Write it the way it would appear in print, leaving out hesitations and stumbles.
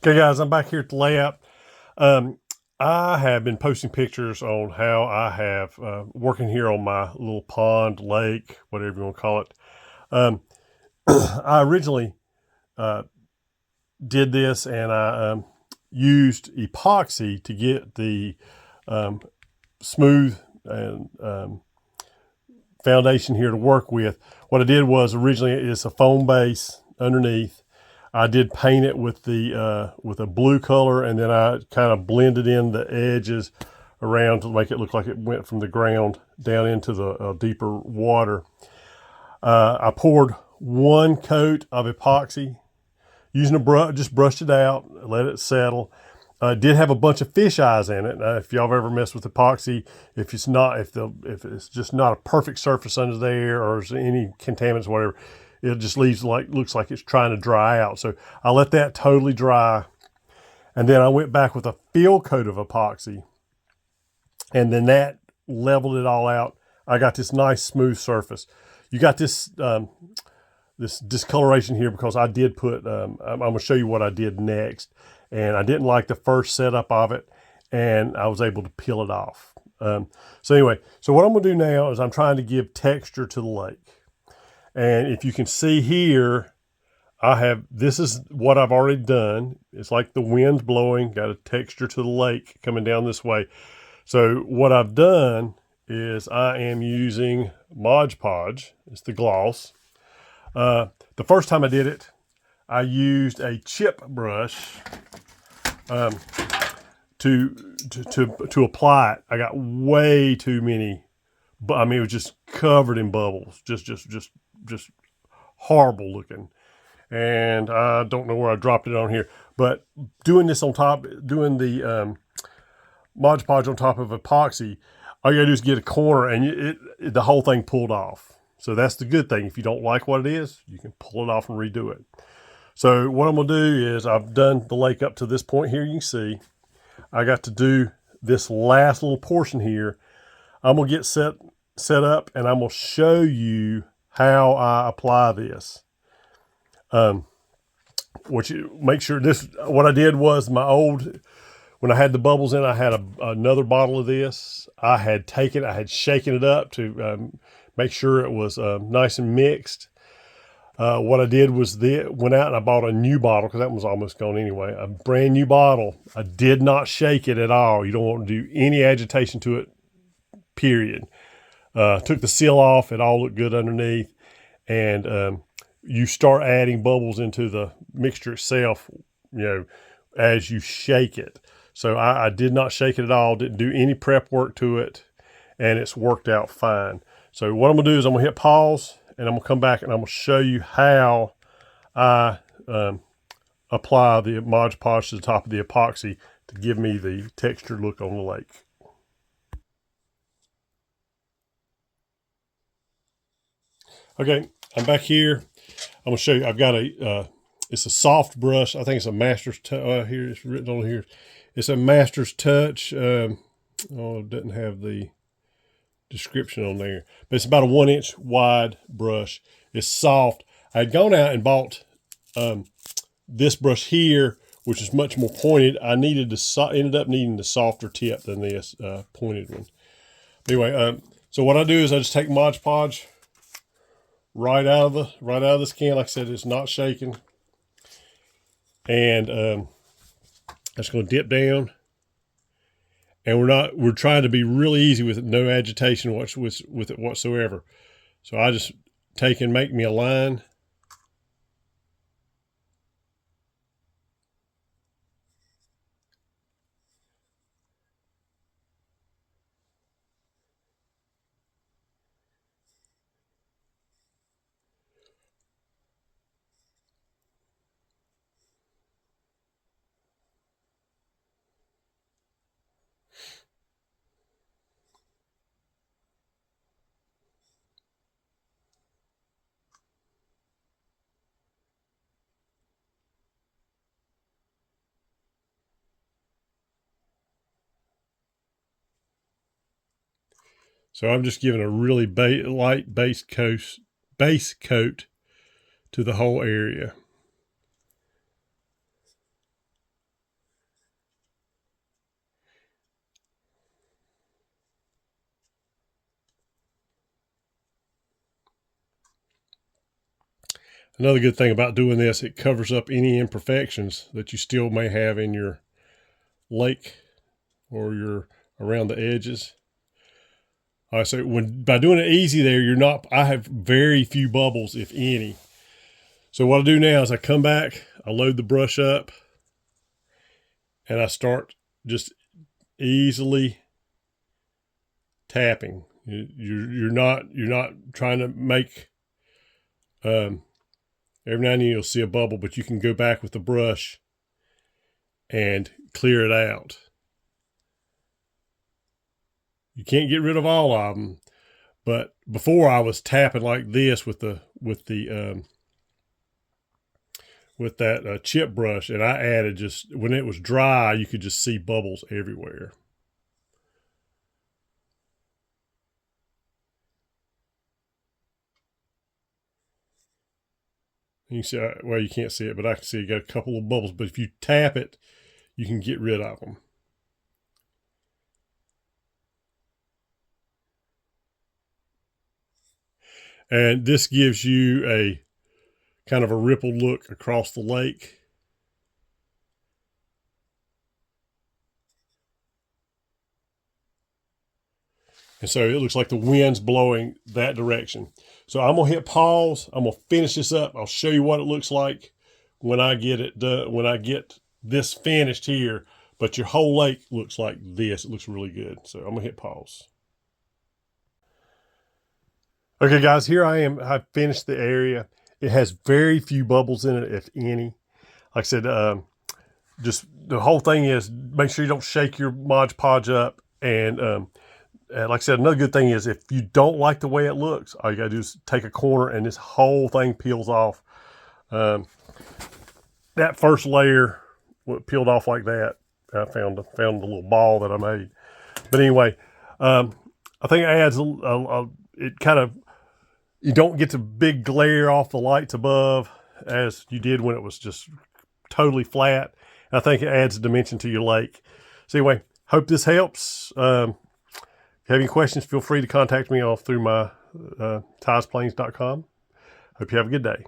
Okay, guys, I'm back here at the layout. I have been posting pictures on how I have working here on my little pond, lake, whatever you want to call it. I originally did this, and I used epoxy to get the smooth and foundation here to work with. What I did was originally it's a foam base underneath. I did paint it with a blue color, and then I kind of blended in the edges around to make it look like it went from the ground down into the deeper water. I poured one coat of epoxy using a brush, just brushed it out, let it settle. It did have a bunch of fish eyes in it. If y'all have ever messed with epoxy, if it's just not a perfect surface under there, or there's any contaminants, whatever, it just looks like it's trying to dry out. So I let that totally dry, and then I went back with a fill coat of epoxy, and then that leveled it all out. I got this nice smooth surface. You got this this discoloration here because I did put. I'm going to show you what I did next, and I didn't like the first setup of it, and I was able to peel it off. So anyway, so what I'm going to do now is I'm trying to give texture to the lake. And if you can see here, this is what I've already done. It's like the wind's blowing, got a texture to the lake coming down this way. So what I've done is I am using Mod Podge. It's the gloss. The first time I did it, I used a chip brush to apply it. I got way too many, but I mean, it was just covered in bubbles, just horrible looking. And I don't know where I dropped it on here, but doing this on top, doing the Mod Podge on top of epoxy, all you gotta do is get a corner, and the whole thing pulled off. So that's the good thing. If you don't like what it is, you can pull it off and redo it. So what I'm gonna do is I've done the lake up to this point here. You can see I got to do this last little portion here. I'm gonna get set up, and I'm gonna show you how I apply this. Make sure what I did was when I had the bubbles in, I had another bottle of this. I had shaken it up to make sure it was nice and mixed. What I did was went out and I bought a new bottle, because that was almost gone anyway. A brand new bottle. I did not shake it at all. You don't want to do any agitation to it, period. Took the seal off. It all looked good underneath. And you start adding bubbles into the mixture itself, as you shake it. So I did not shake it at all. Didn't do any prep work to it. And it's worked out fine. So what I'm going to do is I'm going to hit pause, and I'm going to come back and I'm going to show you how I apply the Mod Podge to the top of the epoxy to give me the textured look on the lake. Okay, I'm back here. I'm going to show you. I've got it's a soft brush. I think it's a Master's Touch. Here it's written on here. It's a Master's Touch. It doesn't have the description on there, but it's about a 1-inch wide brush. It's soft. I had gone out and bought this brush here, which is much more pointed. I ended up needing the softer tip than this pointed one. Anyway, so what I do is I just take Mod Podge right out of this can. Like I said, it's not shaking, and I'm just going to dip down. And we're trying to be really easy with it, no agitation with it whatsoever. So I just take and make me a line. So I'm just giving a really light base coat to the whole area. Another good thing about doing this, it covers up any imperfections that you still may have in your lake or your around the edges. All right, so by doing it easy there, I have very few bubbles, if any. So what I do now is I come back, I load the brush up, and I start just easily tapping. You're not trying to make, every now and then you'll see a bubble, but you can go back with the brush and clear it out. You can't get rid of all of them, but before I was tapping like this with that chip brush, and I added, just when it was dry, you could just see bubbles everywhere. You can see, well, you can't see it, but I can see you got a couple of bubbles. But if you tap it, you can get rid of them. And this gives you a kind of a rippled look across the lake. And so it looks like the wind's blowing that direction. So I'm gonna hit pause. I'm gonna finish this up. I'll show you what it looks like when I get it done, when I get this finished here. But your whole lake looks like this. It looks really good. So I'm gonna hit pause. Okay, guys, here I am. I finished the area. It has very few bubbles in it, if any. Like I said, just the whole thing is make sure you don't shake your Mod Podge up. And like I said, another good thing is if you don't like the way it looks, all you gotta do is take a corner and this whole thing peels off. That first layer peeled off like that. I found the little ball that I made. But anyway, I think it adds it kind of, you don't get the big glare off the lights above as you did when it was just totally flat. And I think it adds a dimension to your lake. So anyway, hope this helps. If you have any questions, feel free to contact me through my tiesplains.com. Hope you have a good day.